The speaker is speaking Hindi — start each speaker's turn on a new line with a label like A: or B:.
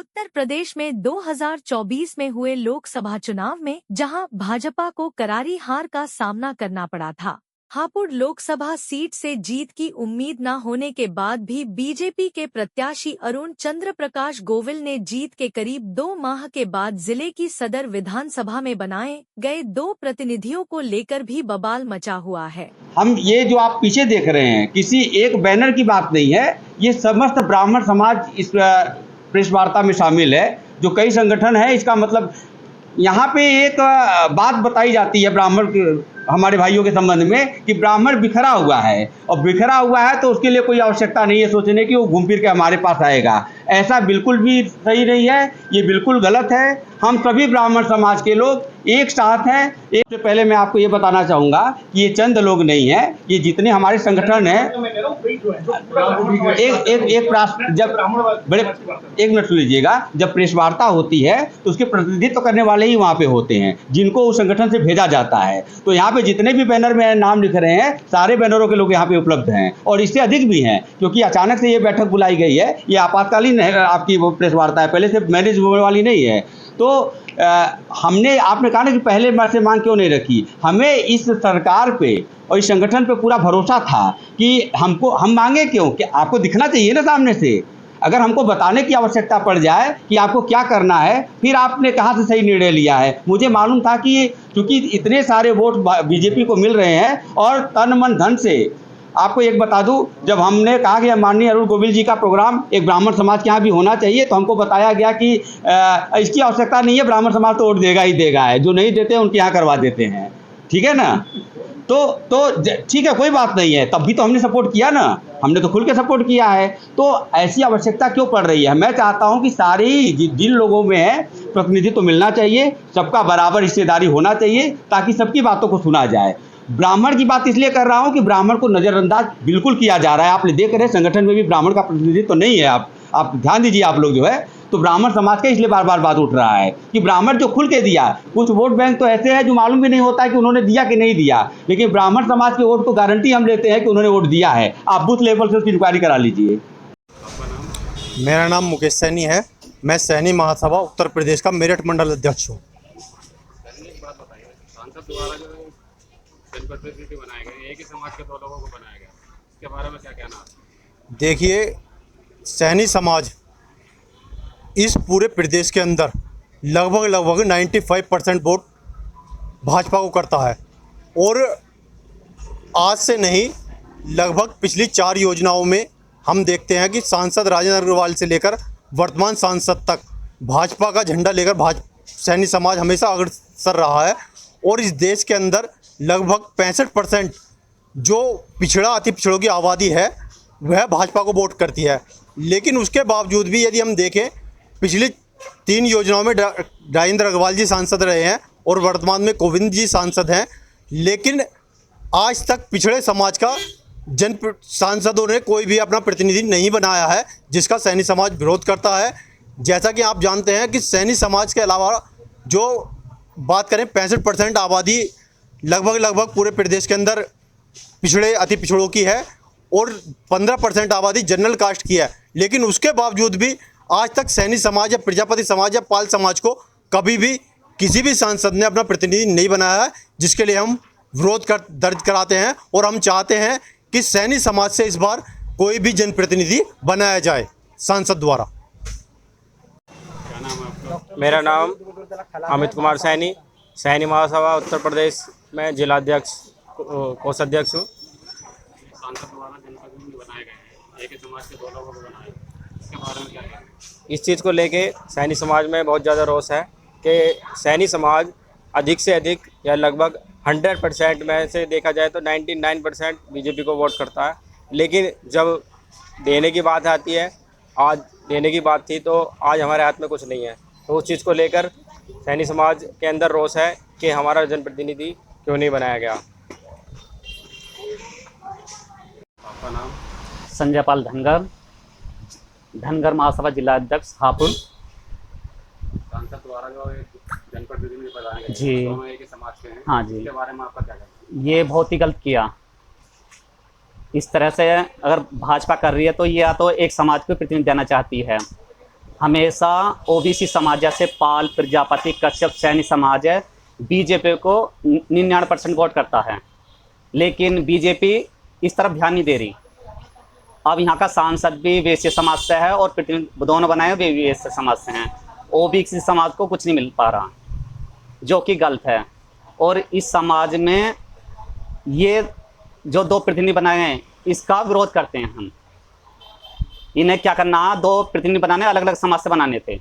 A: उत्तर प्रदेश में 2024 में हुए लोकसभा चुनाव में जहां भाजपा को करारी हार का सामना करना पड़ा था। हापुड़ लोकसभा सीट से जीत की उम्मीद न होने के बाद भी बीजेपी के प्रत्याशी अरुण चंद्र प्रकाश गोविल ने जीत के करीब 2 माह के बाद जिले की सदर विधानसभा में बनाए गए 2 प्रतिनिधियों को लेकर भी बवाल मचा हुआ है।
B: हम ये जो आप पीछे देख रहे हैं किसी एक बैनर की बात नहीं है, ये समस्त ब्राह्मण समाज इस प्रेस वार्ता में शामिल है। जो कई संगठन है, इसका मतलब यहाँ पे एक बात बताई जाती है ब्राह्मण हमारे भाइयों के संबंध में कि ब्राह्मण बिखरा हुआ है, और बिखरा हुआ है तो उसके लिए कोई आवश्यकता नहीं है सोचने की वो घूम फिर के हमारे पास आएगा। ऐसा बिल्कुल भी सही नहीं है, ये बिल्कुल गलत है। हम सभी ब्राह्मण समाज के लोग एक साथ हैं। एक से पहले मैं आपको ये बताना चाहूँगा कि ये चंद लोग नहीं हैं, ये जितने हमारे संगठन हैं। एक मिनट सुन लीजिएगा। जब प्रेस वार्ता होती है तो उसके प्रतिनिधित्व करने वाले ही वहाँ पे होते हैं जिनको उस संगठन से भेजा जाता है। तो यहाँ पे जितने भी बैनर में नाम लिख रहे हैं, सारे बैनरों के लोग यहाँ पे उपलब्ध हैं और इससे अधिक भी हैं, क्योंकि अचानक से ये बैठक बुलाई गई है। ये आपातकालीन आपकी वो प्रेस वार्ता है, पहले से मैनेज होने वाली नहीं है। तो आपने कहा ना कि पहले से मांग क्यों नहीं रखी। हमें इस सरकार पे और इस संगठन पे पूरा भरोसा था कि हम मांगे क्यों, कि आपको दिखना चाहिए ना सामने से। अगर हमको बताने की आवश्यकता पड़ जाए कि आपको क्या करना है, फिर आपने कहाँ से सही निर्णय लिया है। मुझे मालूम था कि चूंकि इतने सारे वोट बीजेपी को मिल रहे हैं और तन मन धन से, आपको एक बता दूं, जब हमने कहा कि माननीय अरुण गोविल जी का प्रोग्राम एक ब्राह्मण समाज के यहाँ भी होना चाहिए, तो हमको बताया गया कि इसकी आवश्यकता नहीं है, ब्राह्मण समाज तो वोट देगा ही देगा है, जो नहीं देते उनके यहाँ करवा देते हैं। ठीक है ना। तो ठीक है, कोई बात नहीं है, तब भी तो हमने सपोर्ट किया ना, हमने तो खुल के सपोर्ट किया है। तो ऐसी आवश्यकता क्यों पड़ रही है। मैं चाहता हूं कि सारी जिन लोगों में है प्रतिनिधित्व तो मिलना चाहिए, सबका बराबर हिस्सेदारी होना चाहिए, ताकि सबकी बातों को सुना जाए। ब्राह्मण की बात इसलिए कर रहा हूं कि ब्राह्मण को नज़रअंदाज बिल्कुल किया जा रहा है। आप देख रहे हैं संगठन में भी ब्राह्मण का प्रतिनिधित्व तो नहीं है। आप ध्यान दीजिए, आप लोग जो है, तो ब्राह्मण समाज का इसलिए बार बार बात उठ रहा है कि ब्राह्मण जो खुल के दिया, कुछ वोट बैंक तो ऐसे हैं जो मालूम भी नहीं होता है कि उन्होंने दिया कि नहीं दिया, लेकिन ब्राह्मण समाज के वोट को गारंटी हम लेते हैं कि उन्होंने वोट दिया है। आप बूथ लेवल से उसकी इंक्वायरी करा लीजिए।
C: मेरा नाम मुकेश सैनी है। मैं सैनी महासभा उत्तर प्रदेश का मेरठ मंडल अध्यक्ष हूँ। देखिए, सैनी समाज इस पूरे प्रदेश के अंदर लगभग 95% वोट भाजपा को करता है, और आज से नहीं, लगभग पिछली 4 योजनाओं में हम देखते हैं कि सांसद राजेंद्र अग्रवाल से लेकर वर्तमान सांसद तक भाजपा का झंडा लेकर सैनी समाज हमेशा अग्रसर रहा है। और इस देश के अंदर लगभग 65% जो अति पिछड़ों की आबादी है वह भाजपा को वोट करती है। लेकिन उसके बावजूद भी यदि हम देखें, पिछली 3 योजनाओं में राजेंद्र अग्रवाल जी सांसद रहे हैं और वर्तमान में कोविंद जी सांसद हैं, लेकिन आज तक पिछड़े समाज का सांसदों ने कोई भी अपना प्रतिनिधि नहीं बनाया है, जिसका सैनी समाज विरोध करता है। जैसा कि आप जानते हैं कि सैनी समाज के अलावा जो बात करें 65% आबादी लगभग पूरे प्रदेश के अंदर अति पिछड़ों की है, और 15% आबादी जनरल कास्ट की है। लेकिन उसके बावजूद भी आज तक सैनी समाज या प्रजापति समाज या पाल समाज को कभी भी किसी भी सांसद ने अपना प्रतिनिधि नहीं बनाया है, जिसके लिए हम विरोध दर्ज कराते हैं। और हम चाहते हैं कि सैनी समाज से इस बार कोई भी जनप्रतिनिधि बनाया जाए सांसद द्वारा।
D: मेरा नाम अमित कुमार सैनी, सैनी महासभा उत्तर प्रदेश में जिला अध्यक्ष कोषाध्यक्ष हूँ। इस चीज़ को लेके सैनी समाज में बहुत ज़्यादा रोष है कि सैनी समाज अधिक से अधिक या लगभग 100% में से देखा जाए तो 99% बीजेपी को वोट करता है। लेकिन जब देने की बात आती है, आज देने की बात थी तो आज हमारे हाथ में कुछ नहीं है। तो उस चीज़ को लेकर सैनी समाज के अंदर रोष है कि हमारा जनप्रतिनिधि क्यों नहीं बनाया गया।
E: आपका नाम? संजय पाल धनगर महासभा जिला अध्यक्ष हापुड़।
F: सांसद द्वारा जो जनप्रतिनिधि बनाए गए
E: जी,
F: दोनों एक ही समाज के हैं।
E: हाँ जी,
F: इसके बारे में आपका क्या कहना है?
E: ये बहुत ही गलत किया। इस तरह से अगर भाजपा कर रही है तो ये या तो एक समाज को प्रतिनिधि देना चाहती है, हमेशा ओबीसी समाज जैसे पाल, प्रजापति, कश्यप, सैनी समाज है बीजेपी को 99% वोट करता है, लेकिन बीजेपी इस तरफ ध्यान नहीं दे रही। अब यहाँ का सांसद भी वैश्य समाज से है और प्रतिनिधि दोनों बनाए वे वैश्य समाज से हैं। ओबीसी समाज को कुछ नहीं मिल पा रहा, जो कि गलत है। और इस समाज में ये जो 2 प्रतिनिधि बनाए हैं इसका विरोध करते हैं हम। इन्हें क्या करना, 2 प्रतिनिधि बनाने अलग अलग समाज से बनाने थे।